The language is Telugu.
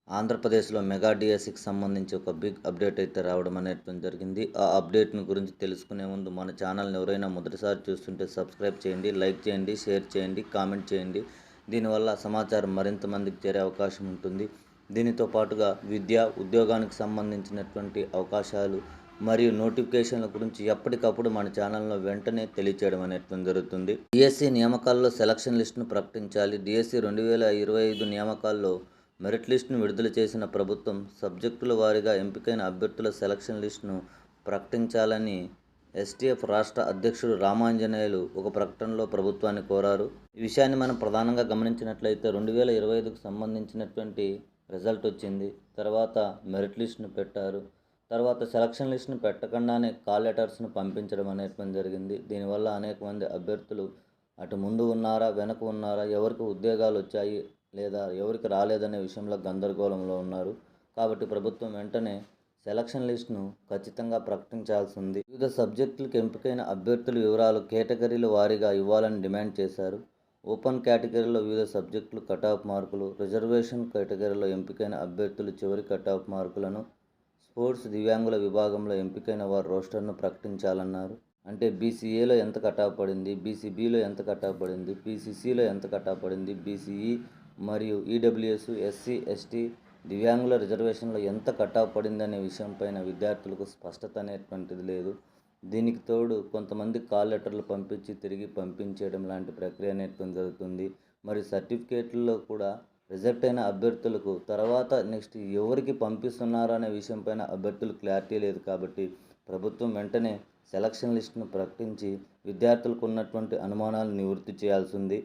ఆంధ్రప్రదేశ్లో మెగా డిఎస్సికి సంబంధించి ఒక బిగ్ అప్డేట్ అయితే రావడం అనేటువంటి జరిగింది. ఆ అప్డేట్‌ని గురించి తెలుసుకునే ముందు మన ఛానల్‌ని ఎవరైనా మొదటిసారి చూస్తుంటే సబ్స్క్రైబ్ చేయండి, లైక్ చేయండి, షేర్ చేయండి, కామెంట్ చేయండి. దీనివల్ల సమాచారం మరింత మందికి చేరే అవకాశం ఉంటుంది. దీనితో పాటుగా విద్య, ఉద్యోగానికి సంబంధించినటువంటి అవకాశాలు మరియు నోటిఫికేషన్ల గురించి ఎప్పటికప్పుడు మన ఛానల్లో వెంటనే తెలియచేయడం అనేటువంటి జరుగుతుంది. డిఎస్సి నియామకాల్లో సెలక్షన్ లిస్టును ప్రకటించాలి. డిఎస్సి 2025 నియామకాల్లో మెరిట్ లిస్టును విడుదల చేసిన ప్రభుత్వం సబ్జెక్టుల వారీగా ఎంపికైన అభ్యర్థుల సెలక్షన్ లిస్టును ప్రకటించాలని ఎస్టీఎఫ్ రాష్ట్ర అధ్యక్షుడు రామాంజనేయులు ఒక ప్రకటనలో ప్రభుత్వాన్ని కోరారు. ఈ విషయాన్ని మనం ప్రధానంగా గమనించినట్లయితే 2025కు సంబంధించినటువంటి రిజల్ట్ వచ్చింది. తర్వాత మెరిట్ లిస్టును పెట్టారు. తర్వాత సెలక్షన్ లిస్టును పెట్టకుండానే కాల్ లెటర్స్ను పంపించడం అనేటువంటి జరిగింది. దీనివల్ల అనేక మంది అభ్యర్థులు అటు ముందు ఉన్నారా, వెనక ఉన్నారా, ఎవరికి ఉద్యోగాలు వచ్చాయి లేదా ఎవరికి రాలేదనే విషయంలో గందరగోళంలో ఉన్నారు. కాబట్టి ప్రభుత్వం వెంటనే సెలక్షన్ లిస్టును ఖచ్చితంగా ప్రకటించాల్సి ఉంది. వివిధ సబ్జెక్టులకు ఎంపికైన అభ్యర్థుల వివరాలు కేటగిరీల వారీగా ఇవ్వాలని డిమాండ్ చేశారు. ఓపెన్ కేటగిరీలో వివిధ సబ్జెక్టులు కటాఫ్ మార్కులు, రిజర్వేషన్ కేటగిరీలో ఎంపికైన అభ్యర్థులు చివరి కటాఫ్ మార్కులను, స్పోర్ట్స్ దివ్యాంగుల విభాగంలో ఎంపికైన వారు రోస్టర్ను ప్రకటించాలన్నారు. అంటే బీసీఏలో ఎంత కటాఫ్ పడింది, బీసీబీలో ఎంత కటాఫ్ పడింది, పీసీసీలో ఎంత కటాఫ్ పడింది, బీసీఈ మరియు ఈడబ్ల్యూఎస్, ఎస్సీ, ఎస్టీ, దివ్యాంగుల రిజర్వేషన్లో ఎంత కటాఫ్ పడిందనే విషయంపైన విద్యార్థులకు స్పష్టత అనేటువంటిది లేదు. దీనికి తోడు కొంతమంది కాల్ లెటర్లు పంపించి తిరిగి పంపించేయడం లాంటి ప్రక్రియ అనేటువంటి జరుగుతుంది. మరి సర్టిఫికేట్లలో కూడా రిజెక్ట్ అయిన అభ్యర్థులకు తర్వాత నెక్స్ట్ ఎవరికి పంపిస్తున్నారు అనే విషయంపైన అభ్యర్థులు క్లారిటీ లేదు. కాబట్టి ప్రభుత్వం వెంటనే సెలక్షన్ లిస్టును ప్రకటించి విద్యార్థులకు ఉన్నటువంటి అనుమానాలను నివృత్తి చేయాల్సి ఉంది.